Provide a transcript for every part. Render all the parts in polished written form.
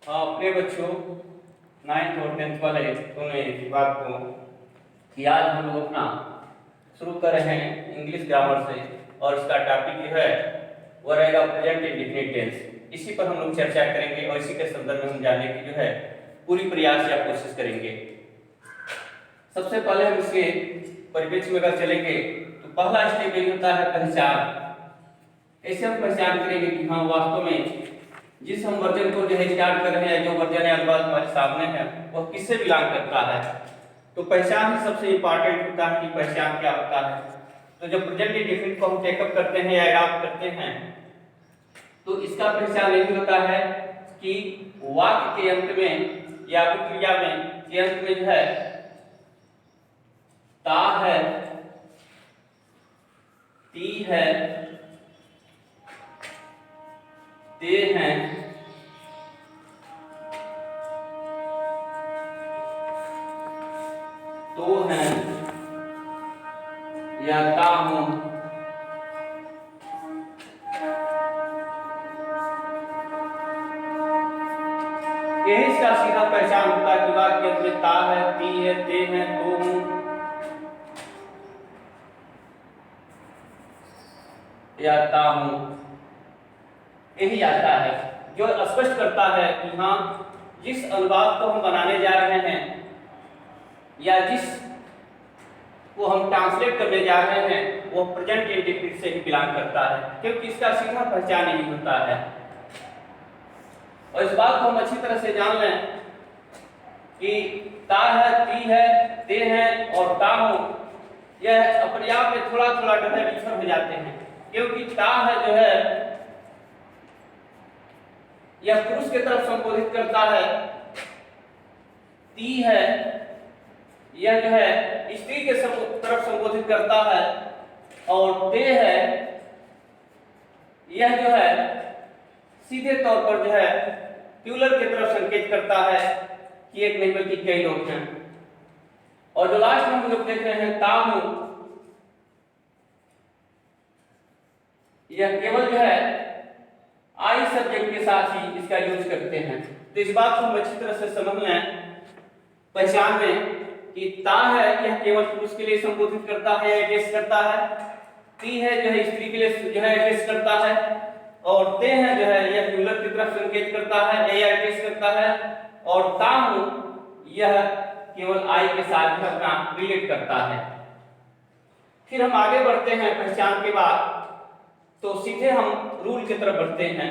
प्रिय बच्चों, 9th और 10th वाले दोनों विभाग को कि आज हम लोग अपना शुरू कर रहे हैं इंग्लिश ग्रामर से और इसका टॉपिक जो है वो रहेगा प्रेजेंट इंडेफिनिट टेंस। इसी पर हम लोग चर्चा करेंगे और इसी के संदर्भ में हम जानने की जो है पूरी प्रयास या कोशिश करेंगे। सबसे पहले हम इसके परिप्रेक्ष्य में अगर चलेंगे तो पहला स्टेप यही होता है पहचान। कैसे हम पहचान करेंगे कि हाँ वास्तव में जिस हम वर्जन को जो है स्टार्ट कर रहे हैं, जो वर्जन अनुवाद हमारे सामने है वह किससे बिलोंग करता है। तो पहचान ही सबसे इंपॉर्टेंट होता है कि पहचान क्या होता है। तो जब प्रेजेंट इंडेफिनिट को हम टेकअप करते हैं या अडॉप्ट करते हैं तो इसका पहचान यही होता है कि वाक्य के अंत में या क्रिया में के अंत में जो है ता है, ती है, ते हैं, तो हैं या ता हूं, यही इसका सीधा पहचान होता है कि वाक्य में ता है, ती है, ते हैं, तो हूं या ता हूं। यही आता है जो स्पष्ट करता है कि हाँ जिस अनुवाद को हम बनाने जा रहे हैं या जिस को हम ट्रांसलेट करने जा रहे हैं वो प्रेजेंट इंडेफिनिट से ही बिलोंग करता है, क्योंकि इसका सीधा पहचान यही होता है। और इस बात को हम अच्छी तरह से जान लें कि ता है, ती है, ते हैं और ता हूं, यह अपने आप में थोड़ा थोड़ा जो है डिफर हो जाते हैं, क्योंकि ता है जो है यह पुरुष की तरफ संबोधित करता है, ती है यह जो है स्त्री के तरफ संबोधित करता है और ते है यह जो है सीधे तौर पर जो है प्लूरल की तरफ संकेत करता है कि एक नहीं बल्कि कई लोग हैं। और जो लास्ट में हम लोग देख रहे हैं ता हूं, यह केवल जो है आई सब्जेक्ट के साथ ही इसका यूज करते हैं। तो इस बात को हम अच्छी तरह से समझ लें पहचान में कि ता है यह केवल पुरुष के लिए संबोधित करता है, एड्रेस करता है, ती है जो है स्त्री के लिए जो है एड्रेस करता है और ते है जो है यह प्लूरल की तरफ संकेत करता है या एड्रेस करता है और ता हूं यह केवल आई के साथ अपना रिलेट करता है। फिर हम आगे बढ़ते हैं पहचान के बाद तो सीधे हम रूल की तरफ बढ़ते हैं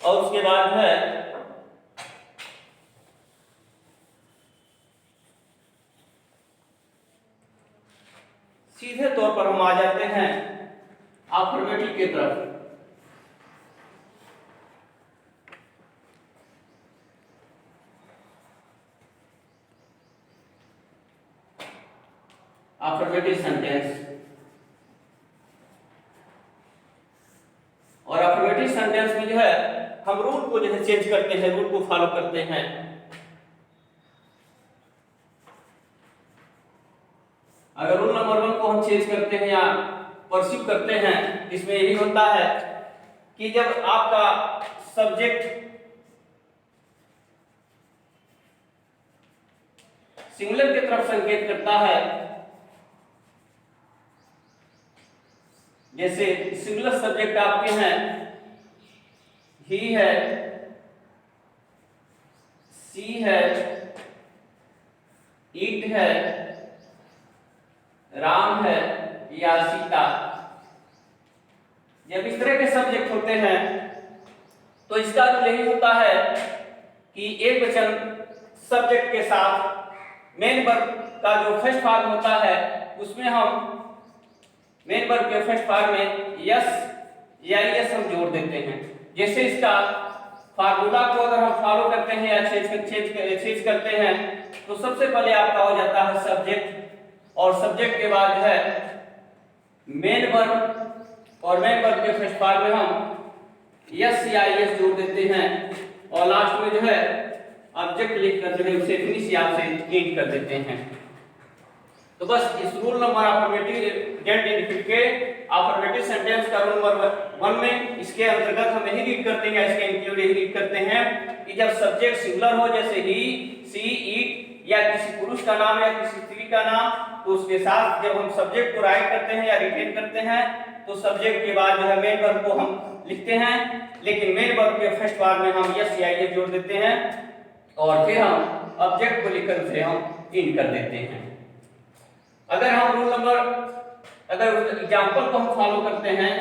और उसके बाद है सीधे तौर पर हम आ जाते हैं अफर्मेटिव की तरफ। अफर्मेटिव सेंटेंस और अफर्मेटिव सेंटेंस में जो है हम रूल को जो है चेंज करते हैं, रूल को फॉलो करते हैं। अगर रूल नंबर 1 को हम चेंज करते हैं या परसीव करते हैं, इसमें यही होता है कि जब आपका सब्जेक्ट सिंगुलर की तरफ संकेत करता है, जैसे सिंगुलर सब्जेक्ट आपके हैं ही है, सी है, ईट है, राम है या सीता, जब इस तरह के सब्जेक्ट होते हैं तो इसका तो यही होता है कि एक वचन सब्जेक्ट के साथ मेन वर्ब का जो फर्स्ट फॉर्म होता है उसमें हम मेन वर्ब के फर्स्ट फॉर्म में यस या यस हम जोड़ देते हैं। जैसे इसका फार्मूला को अगर हम फॉलो करते हैं या चेंज करते हैं तो सबसे पहले आपका हो जाता है सब्जेक्ट और सब्जेक्ट के बाद जो है मेन वर्ब और मेन वर्ब के फर्स्ट फॉर्म में हम यस या यस जोड़ देते हैं और लास्ट में जो है ऑब्जेक्ट लिखकर जो है उसे फिनिश या से एंड कर देते हैं। तो बस इस rule number affirmative present indefinite के अफर्मेटिव सेंटेंस का रूल नंबर 1 में इसके अंतर्गत हम यही रीड करते हैं, इसके इंक्लूड यही रीड करते हैं कि जब सब्जेक्ट सिंगुलर हो, जैसे ही, सी, इट या किसी पुरुष का नाम या किसी स्त्री का नाम, तो उसके साथ जब हम सब्जेक्ट को राइट करते हैं या रिटेन करते हैं तो सब्जेक्ट के बाद जो है मेन वर्ब को हम लिखते हैं, लेकिन मेन वर्ब के फर्स्ट पार्ट में हम यस या ये जोड़ देते हैं और फिर हम ऑब्जेक्ट को लिखकर उसे हम इन कर देते हैं। अगर एग्जांपल को हम फॉलो करते हैं,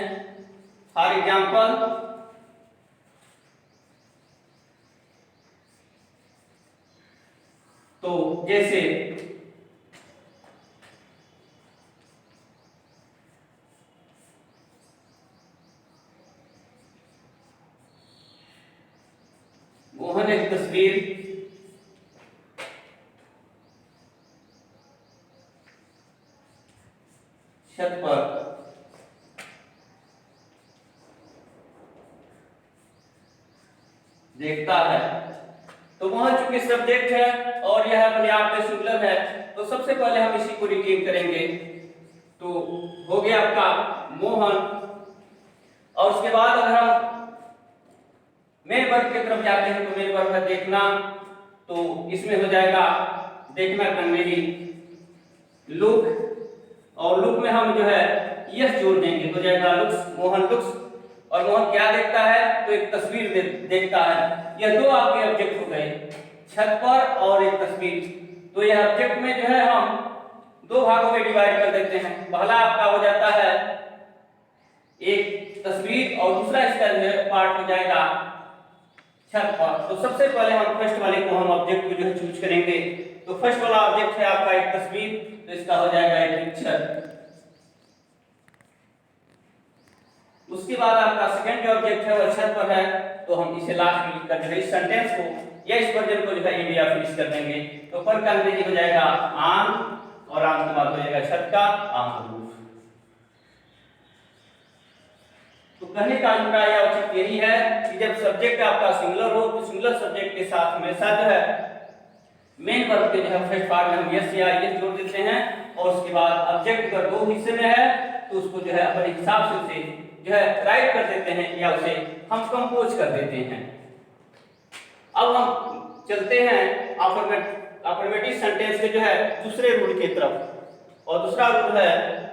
फॉर एग्जांपल तो जैसे मोहन एक तस्वीर छत पर देखता है, तो वहां चूंकि सब्जेक्ट है और यह अपने आप में सिंगुलर है, तो सबसे पहले हम इसी को रिटेन करेंगे। तो हो गया आपका मोहन, और उसके बाद अगर हम मेन वर्ब की तरफ जाते हैं तो मेन वर्ब है देखना, तो इसमें हो जाएगा देखना करने की लुक, और लुक में हम जो है यस जोड़ देंगे, हो जाएगा लुक्स, मोहन लुक्स। और मोहन क्या देखता है, तो एक तस्वीर देखता है। यह दो आपके ऑब्जेक्ट हो गए, छत पर और एक तस्वीर। तो यह ऑब्जेक्ट में जो है हम दो भागों में डिवाइड कर देते हैं। पहला आपका हो जाता है एक तस्वीर और दूसरा इसका जो है पार्ट हो जाएगा छत पर। तो सबसे पहले हम फर्स्ट वाले को हम ऑब्जेक्ट को जो है चूज करेंगे। तो फर्स्ट वाला ऑब्जेक्ट है आपका एक तस्वीर, तो इसका हो जाएगा एक पिक्चर। उसके बाद आपका सेकंड जो ऑब्जेक्ट है वो छत पर है, तो हम इसे लास्ट में लिखकर जो है इस सेंटेंस को या इस वर्जन को जो है इंडिया फिनिश कर देंगे। तो पर का अंग्रेजी हो जाएगा आन, और आन के बाद हो जाएगा छत का आन। तो कहने का अभिप्राय या उचित यही है कि जब सब्जेक्ट आपका सिंगुलर हो तो सिंगुलर सब्जेक्ट के साथ हमेशा जो है मेन वर्ब के जो है फर्स्ट पार्ट में हम यस या यस जोड़ देते हैं, और उसके बाद ऑब्जेक्ट अगर दो हिस्से में है तो उसको जो है अपने हिसाब से उसे जो है राइट कर देते हैं या उसे हम कंपोज कर देते हैं। अब हम चलते हैं अफर्मेटिव सेंटेंस के जो है दूसरे रूल की तरफ, और दूसरा रूल है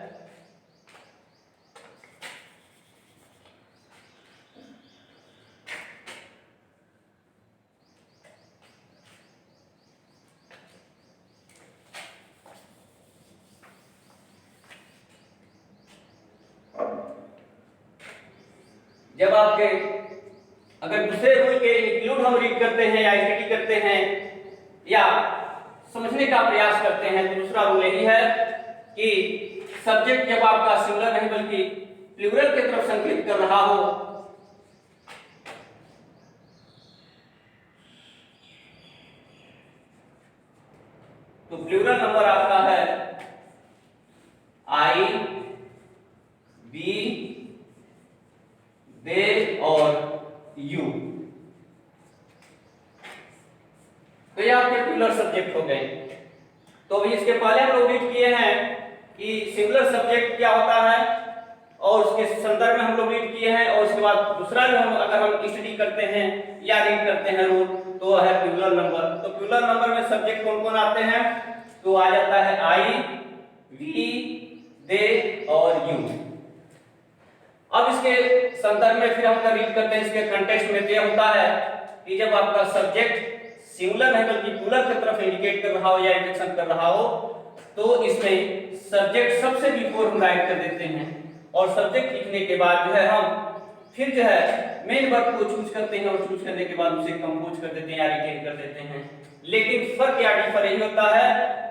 जब आपके अगर दूसरे रूल के इंक्लूड हम रीड करते हैं या स्टडी करते हैं या समझने का प्रयास करते हैं, तो दूसरा रूल यही है कि सब्जेक्ट जब आपका सिंगुलर नहीं बल्कि प्लूरल की तरफ संकेत कर रहा हो, तो प्लूरल नंबर आपका है आई, बी, दे और यू। तो ये आपके प्लूरल सब्जेक्ट हो गए। तो अभी इसके पहले हम लोग रीड किए हैं कि सिंगुलर सब्जेक्ट क्या होता है, और उसके संदर्भ में हम लोग रीड किए हैं, और उसके बाद दूसरा जो हम अगर हम स्टडी करते हैं या रीड करते हैं रूल, तो है प्लूरल नंबर। तो प्लूरल नंबर में सब्जेक्ट कौन कौन आते हैं, तो आ जाता है आई, वी, दे और यू। अब इसके संदर्भ में फिर हम रीड करते हैं, इसके कंटेक्स्ट में यह होता है कि जब आपका सब्जेक्ट सिंगुलर है बल्कि प्लूरल की तरफ इंडिकेट कर रहा हो या इंडिकेशन कर रहा हो, तो इसमें सब्जेक्ट सबसे बिफोर हम राइट कर देते हैं, और सब्जेक्ट लिखने के बाद जो है हम फिर जो है मेन वर्ब को चूज करते हैं, और चूज करने के बाद उसे कंपोज कर देते हैं या रिटेन कर देते हैं। लेकिन फर्क या डिफर यही होता है,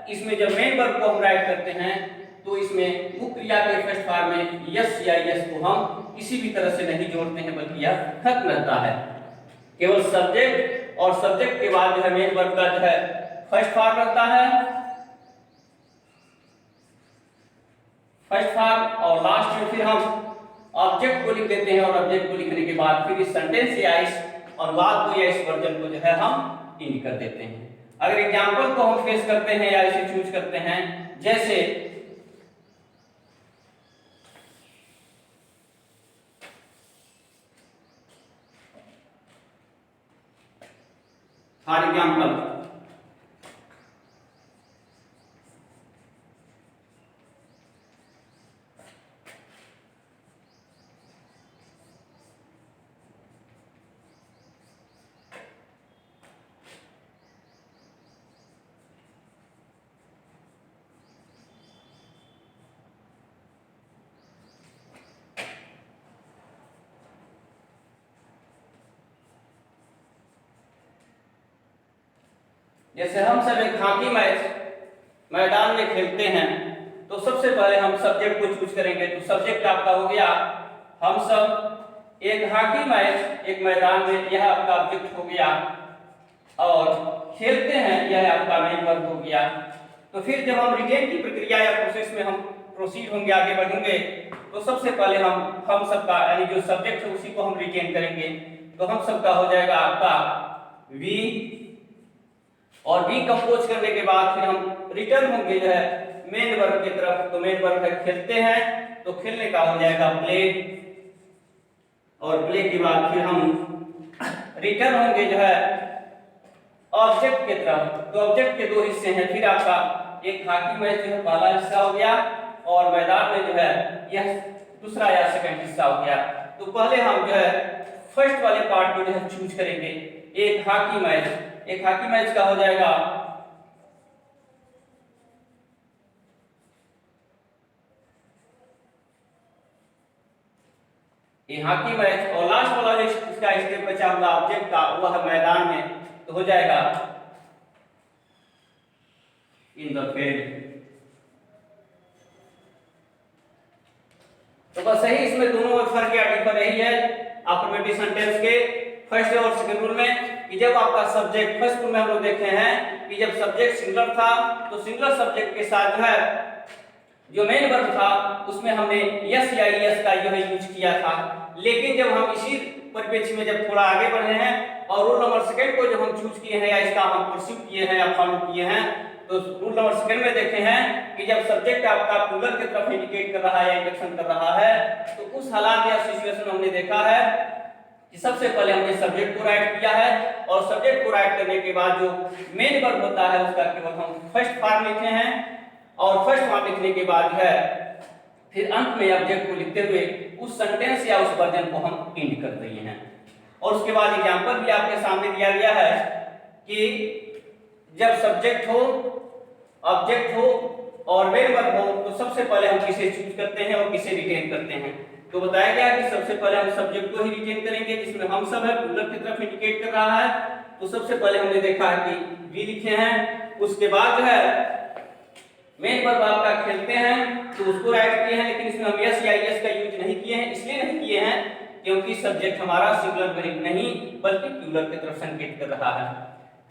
इसमें जब मेन वर्ब को हम राइट करते हैं तो इसमें मुख्य क्रिया के फर्स्ट फॉर्म में यस या यस को हम किसी भी तरह से नहीं जोड़ते हैं, बल्कि यह खत्म रहता है। केवल सब्जेक्ट और सब्जेक्ट के बाद जो है मेन वर्ब का जो है फर्स्ट फॉर्म रहता है, फर्स्ट फॉर्म, और लास्ट में फिर हम ऑब्जेक्ट को लिख देते हैं, और ऑब्जेक्ट को लिखने के बाद फिर इस सेंटेंस या इस अनुवाद को या इस वर्जन को जो है हम इन कर देते हैं। अगर एग्जांपल को हम फेस करते हैं या इसे चूज करते हैं, जैसे फॉर एग्जाम्पल जैसे हम सब एक हॉकी मैच मैदान में खेलते हैं तो सबसे पहले हम सब्जेक्ट को चूज करेंगे। तो सब्जेक्ट आपका हो गया हम सब एक हॉकी मैच एक मैदान में, यह आपका ऑब्जेक्ट हो गया, और खेलते हैं, यह आपका मेन वर्ब हो गया। तो फिर जब हम रिटेन की प्रक्रिया या प्रोसेस में हम प्रोसीड होंगे, आगे बढ़ेंगे, तो सबसे पहले हम सबका यानी जो सब्जेक्ट है उसी को हम रिटेन करेंगे। तो हम सबका हो जाएगा आपका वी, और वी कंपोज करने के बाद फिर हम रिटर्न होंगे जो है मेन वर्ब की तरफ। तो मेन वर्ब है खेलते हैं, तो खेलने का हो जाएगा प्ले, और प्ले के बाद फिर हम रिटर्न होंगे जो है ऑब्जेक्ट की तरफ। तो ऑब्जेक्ट के दो हिस्से हैं, फिर आपका एक हॉकी मैच जो है पहला हिस्सा हो गया, और मैदान में जो है यह दूसरा या सेकंड हिस्सा हो गया। तो पहले हम जो है फर्स्ट वाले पार्ट को जो है चूज करेंगे, एक हॉकी मैच। एक हॉकी मैच का हो जाएगा ये हॉकी मैच, और लास्ट वाला जो इसका स्टेप बचा हुआ ऑब्जेक्ट का वह मैदान में, तो हो जाएगा इन द फील्ड। तो बस यही इसमें दोनों में फर्क या डिफर यही है अफर्मेटिव सेंटेंस के फर्स्ट और सेकंड रूल में, कि जब आपका सब्जेक्ट फर्स्ट रूल में हम लोग देखे हैं कि जब सब्जेक्ट सिंगुलर था तो सिंगुलर सब्जेक्ट के साथ जो है जो मेन वर्ब था उसमें हमने यस या यस का जो है यूज किया था। लेकिन जब हम इसी परिप्रेक्ष्य में जब थोड़ा आगे बढ़े हैं और रूल नंबर सेकंड को जब हम चूज किए हैं या इसका हम परस्यू किए हैं या फॉलो किए हैं, तो रूल नंबर सेकंड में देखे हैं कि जब सब्जेक्ट आपका प्लूरल की तरफ इंडिकेट कर रहा है या इंडिकेशन कर रहा है, तो उस हालात या सिचुएशन में हमने देखा है कि सबसे पहले हमने सब्जेक्ट को राइट किया है, और सब्जेक्ट को राइट करने के बाद जो मेन वर्ब होता है उसका केवल हम फर्स्ट फॉर्म लिखे हैं, और फर्स्ट फॉर्म लिखने के बाद है फिर अंत में ऑब्जेक्ट को लिखते हुए उस सेंटेंस या उस वर्जन को हम एंड कर दिए हैं। और उसके बाद एग्जांपल भी आपके सामने दिया गया है कि जब सब्जेक्ट हो, ऑब्जेक्ट हो और मेन वर्ब हो, तो सबसे पहले हम किसे चूज करते हैं और किसे रिटेन करते हैं। तो बताया गया कि सबसे पहले हम सब्जेक्ट को ही रिटेन करेंगे, जिसमें हम सब है प्लूरल की तरफ इंडिकेट कर रहा है। तो सबसे पहले हमने देखा है कि वी लिखे हैं, उसके बाद जो है मेन वर्ब आपका खेलते हैं तो उसको राइट किए हैं, लेकिन इसमें हम यस या यस का यूज नहीं किए हैं। इसलिए नहीं किए हैं क्योंकि सब्जेक्ट हमारा सिंगुलर वर्ब नहीं बल्कि प्लूरल की तरफ संकेत कर रहा है।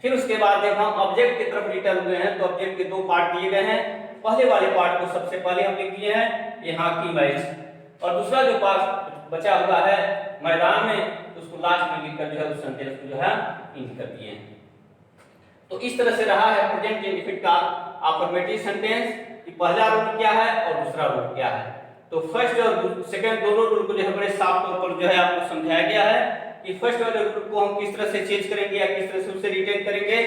फिर उसके बाद जब हम ऑब्जेक्ट की तरफ रिटर्न हुए हैं तो ऑब्जेक्ट के दो पार्ट दिए गए हैं। पहले वाले पार्ट को सबसे पहले हम लिख दिए हैं ये हॉकी मैच, और दूसरा जो पार्ट बचा हुआ है मैदान में उसको लास्ट में लिखकर जो है उस सेंटेंस को जो है एंड कर दिए हैं। तो इस तरह से रहा है प्रेजेंट इंडेफिनिट का अफर्मेटिव सेंटेंस कि पहला रूल क्या है और दूसरा रूल क्या है। तो फर्स्ट और सेकंड दोनों रूल को जो है बड़े साफ तौर पर जो है आपको समझाया गया है कि फर्स्ट वाले रूल को हम किस तरह से चेंज करेंगे या किस तरह से उसे रिटेन करेंगे।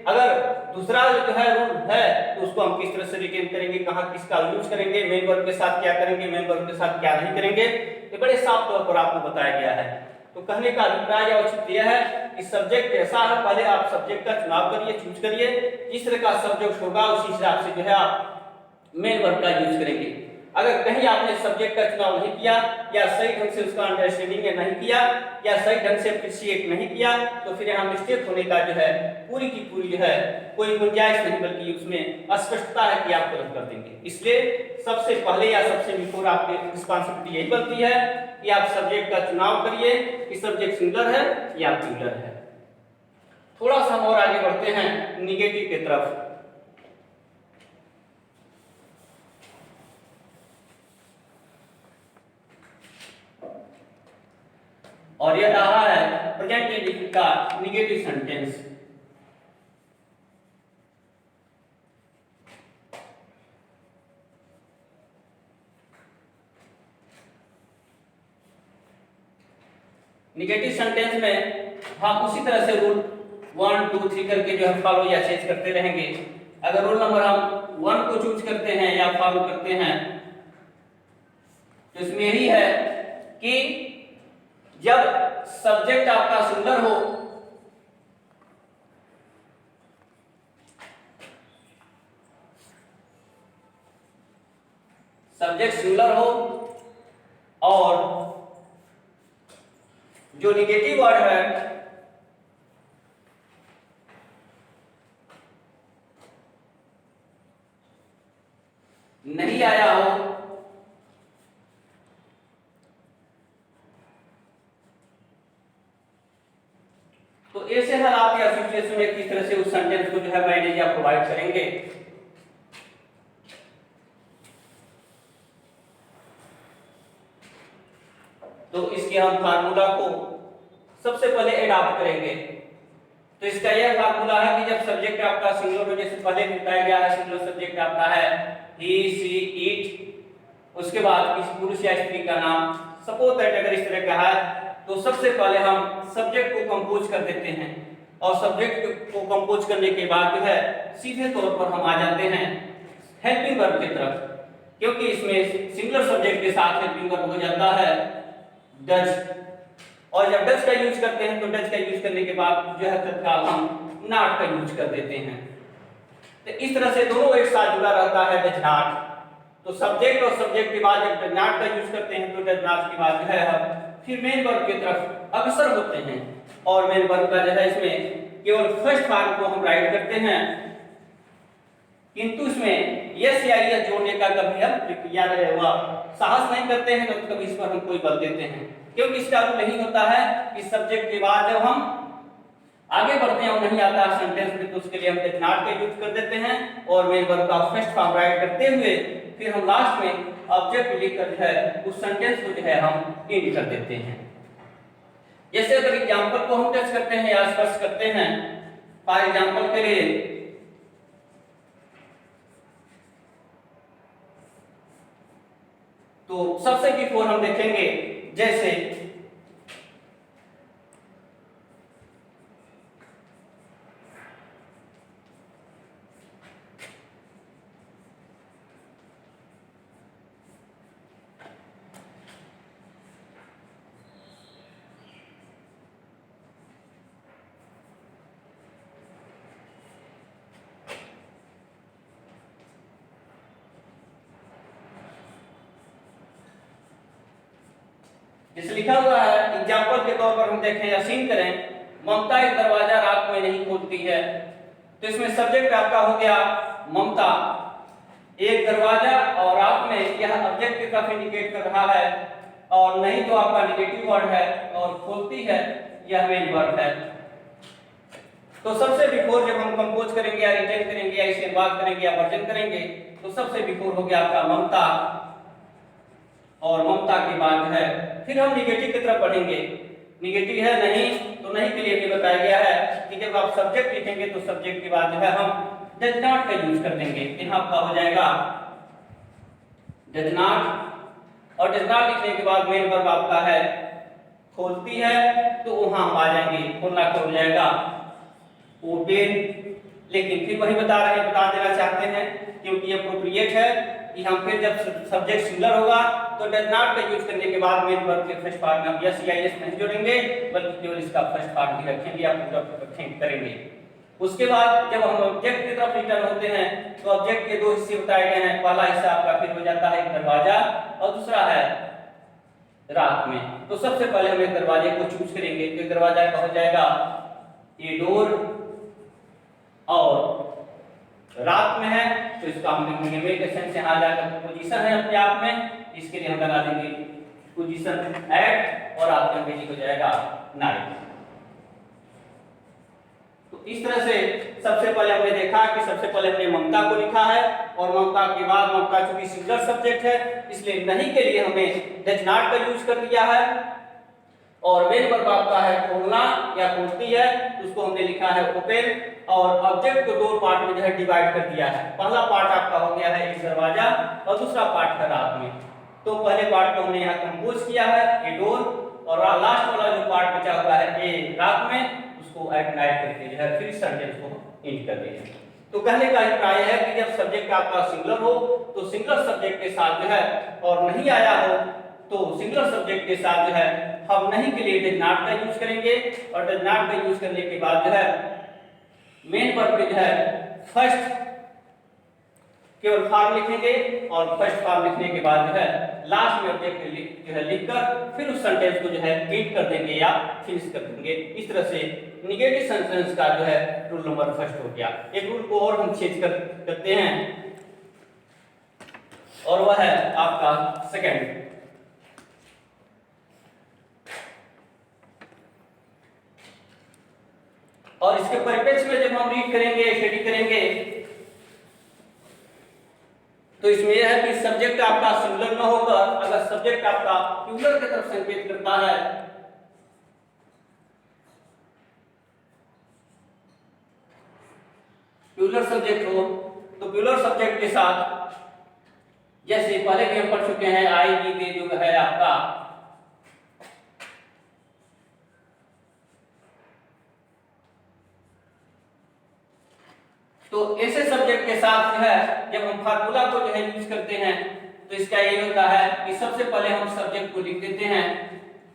अगर दूसरा जो है रूल है तो उसको हम किस तरह से रिटेन करेंगे, कहां किसका यूज करेंगे, मेन वर्ब के साथ क्या करेंगे, मेन वर्ब के साथ क्या नहीं करेंगे, ये बड़े साफ तौर पर आपको बताया गया है। तो कहने का अभिप्राय या औचित्य यह है कि सब्जेक्ट ऐसा है, पहले आप सब्जेक्ट का चुनाव करिए, चूज करिए, जिस तरह का सब्जेक्ट होगा उसी हिसाब से जो है आप मेन वर्ब का यूज करेंगे। अगर कहीं आपने सब्जेक्ट का चुनाव नहीं किया या सही ढंग से उसका अंडरस्टैंडिंग नहीं किया या सही ढंग से अप्रिशिएट नहीं किया तो फिर यहाँ मिस्टेक होने का जो है पूरी की पूरी जो है कोई गुंजाइश नहीं, बल्कि उसमें अस्पष्टता है कि आप गलत कर देंगे। इसलिए सबसे पहले या सबसे बिफोर आपकी रिस्पांसिबिलिटी यही बनती है कि आप सब्जेक्ट का चुनाव करिए कि सब्जेक्ट सिंगुलर है या प्लूरल है। थोड़ा सा हम और आगे बढ़ते हैं निगेटिव की तरफ। और यह रहा है प्रेजेंट इंडेफिनिट का निगेटिव सेंटेंस। निगेटिव सेंटेंस में हम उसी तरह से रूल 1 2 3 करके जो है फॉलो या चेंज करते रहेंगे। अगर रूल नंबर हम 1 को चूज करते हैं या फॉलो करते हैं तो इसमें यही है कि जब सब्जेक्ट आपका सिंगुलर हो और जो निगेटिव वर्ड है नहीं आया हो तो ऐसे हालात या सिचुएशन में किस तरह से उस सेंटेंस को जो है मैनेज या प्रोवाइड करेंगे। तो इसके हम फार्मूला को सबसे पहले एडॉप्ट करेंगे। तो इसका यह फार्मूला है कि जब सब्जेक्ट आपका सिंगुलर हो, जैसे पहले बताया गया है सिंगुलर सब्जेक्ट आपका है ही सी इट, उसके बाद किसी पुरुष या स्त्री का नाम सपोज दैट अगर इस तरह का है तो सबसे पहले हम सब्जेक्ट को कंपोज कर देते हैं और सब्जेक्ट को कंपोज करने के बाद जो है सीधे तौर पर हम आ जाते हैं हेल्पिंग वर्ब की तरफ, क्योंकि इसमें सिंगुलर सब्जेक्ट के साथ हेल्पिंग वर्ब हो जाता है डज। और जब डज का यूज करते हैं तो डज का यूज करने के बाद जो है तत्काल हम नॉट का यूज कर देते हैं। तो इस तरह से दोनों एक साथ जुड़ा रहता है डज नॉट। तो सब्जेक्ट और सब्जेक्ट के बाद जब डज नॉट का यूज करते हैं तो डज नॉट के बाद जो है हम फिर मेन वर्ब की तरफ अग्रसर होते हैं और मेन वर्ब का जो है इसमें केवल फर्स्ट फॉर्म को हम राइट करते हैं, किंतु इसमें यस या यस जोड़ने का कभी हम प्रक्रिया साहस नहीं करते हैं, तो कभी इस पर हम कोई बल देते हैं, क्योंकि इसका रूल नहीं होता है कि सब्जेक्ट के बाद जब हम आगे बढ़ते हैं और नहीं आता है सेंटेंस में तो उसके लिए हम डज नॉट का यूज कर देते हैं और मेन वर्ब का फर्स्ट फॉर्म राइट करते हुए फिर हम लास्ट में ऑब्जेक्ट लिखकर जो है उस सेंटेंस को जो है हम एंड कर देते हैं। जैसे अगर एग्जांपल को हम टच करते हैं या स्पर्श करते हैं, फॉर एग्जांपल के लिए तो सबसे बिफोर हम देखेंगे जैसे जैसे लिखा हुआ है एग्जांपल के तौर पर हम देखें या सीन करें, ममता एक दरवाजा रात में नहीं खोलती है। तो इसमें सब्जेक्ट आपका हो गया ममता, एक दरवाजा और रात में यह ऑब्जेक्ट की तरफ इंडिकेट कर रहा है और नहीं तो आपका नेगेटिव वर्ड है और खोलती है यह मेन वर्ड है। तो सबसे बिफोर जब हम कंपोज करेंगे या रिटेन करेंगे या इसे बात करेंगे या वर्जन करेंगे तो सबसे बिफोर हो गया आपका ममता और ममता के बाद है फिर हम निगेटिव की तरफ बढ़ेंगे। निगेटिव है नहीं तो नहीं के लिए भी बताया गया है कि जब आप सब्जेक्ट लिखेंगे तो सब्जेक्ट के बाद जो है हम डज नॉट का यूज कर देंगे। यहाँ आपका हो जाएगा डज नॉट और डज नॉट लिखने के बाद मेन वर्ब आपका है खोलती है तो वहां हम आ जाएंगे, खोलना खोल जाएगा ओपन। लेकिन फिर वही बता देना चाहते हैं क्योंकि अप्रोप्रिएट है कि हम फिर जब सब्जेक्ट सिंगुलर होगा तो डज नॉट का यूज करने के बाद मेन वर्ब के फर्स्ट पार्ट में यस या यस नहीं जोड़ेंगे बल्कि केवल इसका फर्स्ट पार्ट भी रखेंगे या पूरा करेंगे। उसके बाद जब हम ऑब्जेक्ट की तरफ रिटर्न होते हैं तो ऑब्जेक्ट के दो हिस्से बताए गए हैं। पहला हिस्सा आपका फिर हो जाता है एक दरवाजा और दूसरा है रात में। तो सबसे पहले हम एक दरवाजे को चूज करेंगे तो दरवाजा का हो जाएगा ए डोर और रात में है तो इसका हम लिखेंगे मेक सेंस यहां जाकर पोजीशन है अपने आप में, इसके लिए हम लगा देंगे पोजीशन एट और आपका अंग्रेजी हो जाएगा नाइट। तो इस तरह से सबसे पहले हमने देखा कि सबसे पहले हमने ममता को लिखा है और ममता के बाद ममता चूंकि सिंगुलर सब्जेक्ट है इसलिए नहीं के लिए हमने डज नॉट का यूज कर दिया है और मेन वर्ब आपका है खोलना या खोलती है तो उसको हमने लिखा है ओपन और ऑब्जेक्ट को दो पार्ट में जो है डिवाइड कर दिया है। पहला पार्ट आपका हो गया है एक दरवाजा और दूसरा पार्ट है रात में। तो पहले पार्ट को हमने यहाँ कंपोज किया है ए डोर और लास्ट वाला जो पार्ट बचा हुआ है ए रात में, उसको एट नाइट करके जो है फिर सेंटेंस को एंड कर देंगे। तो कहने का अभिप्राय है कि जब सब्जेक्ट आपका सिंगुलर हो तो सिंगुलर सब्जेक्ट के साथ जो है, और नहीं आया हो तो सिंगुलर सब्जेक्ट के साथ जो है हम नहीं के लिए डज नॉट का यूज करेंगे, और डज नॉट का यूज करने के बाद जो है मेन वर्ब पे जो है फर्स्ट केवल फॉर्म लिखेंगे, और फर्स्ट फॉर्म लिखने के बाद जो है लास्ट में ऑब्जेक्ट जो है लिखकर फिर उस सेंटेंस को जो है एंड कर देंगे या फिनिश कर देंगे। इस तरह से निगेटिव सेंटेंस का जो है रूल नंबर फर्स्ट हो गया। एक रूल को और हम चेंज करते हैं, और वह है आपका सेकंड। और इसके परिप्रेक्ष्य में जब हम रीड करेंगे, स्टडी करेंगे, तो इसमें यह है कि सब्जेक्ट आपका सिंगुलर न होकर अगर सब्जेक्ट आपका प्लूरल की तरफ संकेत करता है, प्लूरल सब्जेक्ट हो, तो प्लूरल सब्जेक्ट के साथ जैसे पहले भी हम पढ़ चुके हैं आई वी दे जो है आपका, तो ऐसे सब्जेक्ट के साथ जो है जब हम फार्मूला को जो है यूज करते हैं तो इसका ये होता है कि सबसे पहले हम सब्जेक्ट को लिख देते हैं,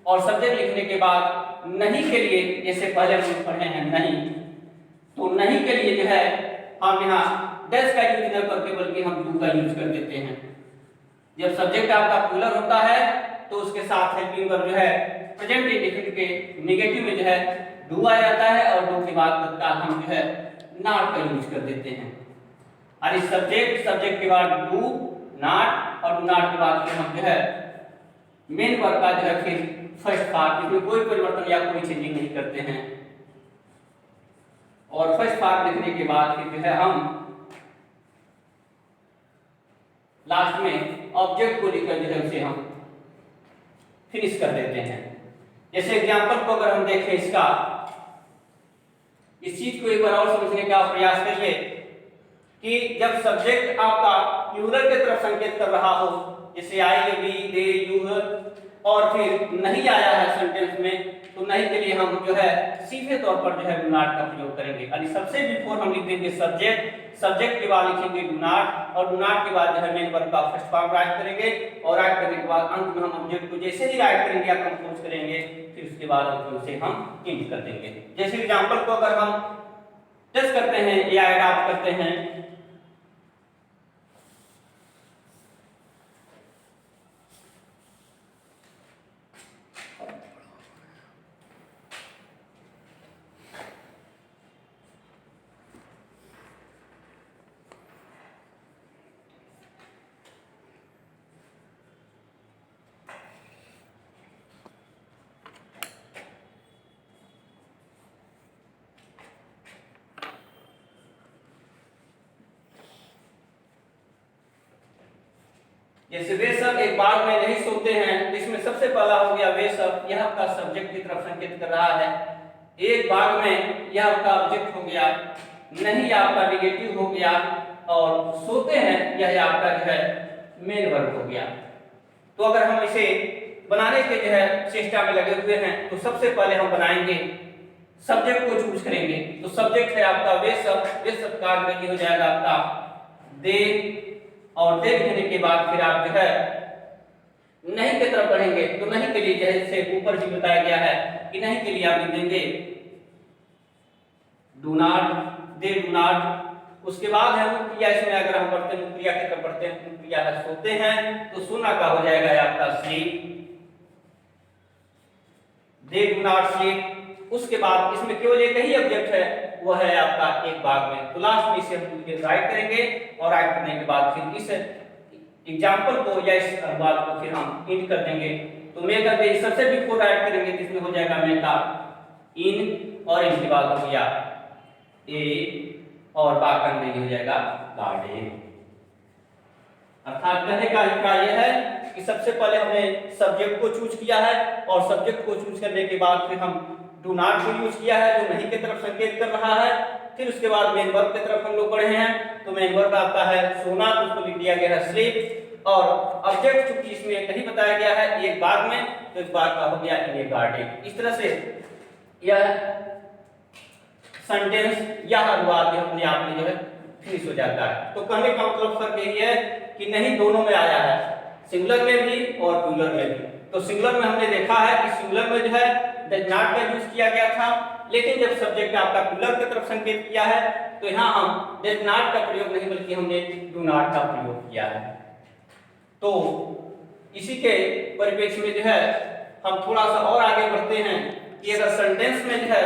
और सब्जेक्ट लिखने के बाद नहीं के लिए जैसे पहले हम पढ़े हैं नहीं, तो नहीं के लिए जो है हम यहाँ डैश का यूज न करके बल्कि हम डू का यूज कर देते हैं। जब सब्जेक्ट आपका प्लूरल होता है तो उसके साथ हेल्पिंग वर्ब जो है प्रेजेंट इंडेफिनिट के नेगेटिव में जो है डू आ जाता है, और डू के बाद तत्काल हम जो है नॉट का यूज कर देते हैं। और इस सब्जेक्ट के बाद डू नॉट, और डू नॉट के बाद फिर हम जो है मेन वर्ब का जो है फिर फर्स्ट पार्ट, इसमें कोई परिवर्तन या कोई चेंजिंग नहीं करते हैं, और फर्स्ट पार्ट लिखने के बाद फिर जो है हम लास्ट में ऑब्जेक्ट को लिखकर जो है उसे हम फिनिश कर देते हैं। जैसे एग्जांपल को अगर हम देखें इसका, इस चीज को एक बार और समझने का प्रयास करिए कि जब सब्जेक्ट आपका प्लूरल की तरफ संकेत कर रहा हो, जैसे आई वी दे यू, और फिर नहीं आया है सेंटेंस में, तो नहीं के लिए हम जो है सीधे तौर पर जो है डू नॉट का प्रयोग करेंगे। यानी सबसे बिफोर हम लिख देंगे सब्जेक्ट के बाद लिखेंगे डू नॉट, और डू नॉट के बाद जो है मेन वर्ब का फर्स्ट फॉर्म राइट करेंगे, और राइट करने के बाद अंत में हम ऑब्जेक्ट को जैसे ही राइट करेंगे या कंपोज करेंगे, फिर उसके बाद उसे हम एंड कर देंगे। जैसे एग्जांपल को अगर हम टेस्ट करते हैं या अडॉप्ट करते हैं, जैसे वे सब एक बाग में नहीं सोते हैं, इसमें सबसे पहला हो गया वे सब, यह आपका सब्जेक्ट की तरफ संकेत कर रहा है। एक बाग में यह आपका ऑब्जेक्ट हो गया, नहीं आपका नेगेटिव हो गया, और सोते हैं यह आपका जो है मेन वर्ब हो गया। तो अगर हम इसे बनाने के जो है चेष्टा में लगे हुए हैं, तो सबसे पहले हम बनाएंगे सब्जेक्ट को चूज करेंगे। तो सब्जेक्ट है आपका वे सब का अंग्रेजी हो जाएगा आपका दे, और दे लिखने के बाद फिर आप जो है नहीं की तरफ बढ़ेंगे, तो नहीं के लिए जैसे ऊपर भी बताया गया है कि नहीं के लिए आप लिख देंगे do not, they do not. उसके बाद है क्रिया, इसमें अगर हम पढ़ते हैं क्रिया की तरफ पढ़ते हैं, क्रिया है सोते हैं, तो सोना का हो जाएगा आपका sleep, they do not sleep. उसके बाद इसमें केवल एक ही ऑब्जेक्ट है, वो है आपका एक बाग में, तो लास्ट में इसे हम राइट करेंगे, और राइट करने के बाद फिर इस एग्जांपल को या इस बात को फिर हम एंड कर देंगे। तो मैं करके सबसे बिफोर राइट करेंगे, जिसमें हो जाएगा मैं का इन, और इनके बाद हो गया ए, और बाग का अंग्रेजी हो जाएगा गार्डन। अर्थात कहने का अभिप्राय यह है कि सबसे पहले हमने सब्जेक्ट को चूज किया है, और सब्जेक्ट को चूज करने के बाद फिर हम डू नॉट को यूज किया है जो नहीं की तरफ संकेत कर रहा है। फिर उसके बाद मेन वर्ब की तरफ हम लोग बढ़े हैं, तो मेन वर्ब आपका है सोना, तो उसको लिख दिया गया है स्लीप, और ऑब्जेक्ट चूंकि इसमें नहीं बताया गया है एक बार में, तो इस बार का हो गया इन ए गार्डन। इस तरह से यह सेंटेंस यह अनुवाद जो अपने आप में जो है फिनिश हो जाता है। तो कहने का मतलब फर्क यही है कि नहीं दोनों में आया है, सिंगुलर में भी और प्लूरल में भी। तो सिंगुलर में हमने देखा है कि सिंगुलर में जो है डज नॉट का यूज किया गया था, लेकिन जब सब्जेक्ट ने आपका प्लूरल की तरफ संकेत किया है तो यहाँ हम डज नॉट का प्रयोग नहीं बल्कि हमने डू नॉट का प्रयोग किया है। तो इसी के परिप्रेक्ष्य में जो है हम थोड़ा सा और आगे बढ़ते हैं कि अगर सेंटेंस में जो है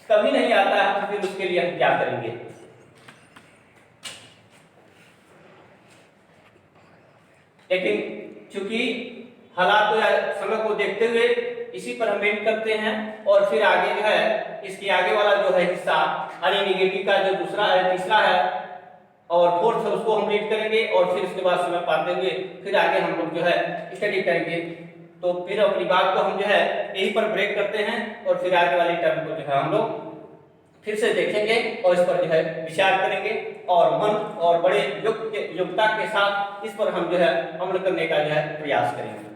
कभी नहीं आता है तो फिर उसके लिए हम क्या करेंगे। लेकिन चूंकि हालात या समय को देखते हुए इसी पर हम एंड करते हैं और फिर आगे जो है इसके आगे वाला जो है हिस्सा यानी नेगेटिव का जो दूसरा है तीसरा है और फोर्थ है उसको हम रीड करेंगे और फिर उसके बाद समय पाते हुए फिर आगे हम लोग जो है स्टडी करेंगे। तो फिर अपनी बात को हम जो है यहीं पर ब्रेक करते हैं और फिर आगे वाले टर्म को जो है हम लोग फिर से देखेंगे और इस पर जो है विचार करेंगे और मन और बड़े योग्यता के साथ इस पर हम जो है अमल करने का जो है प्रयास करेंगे।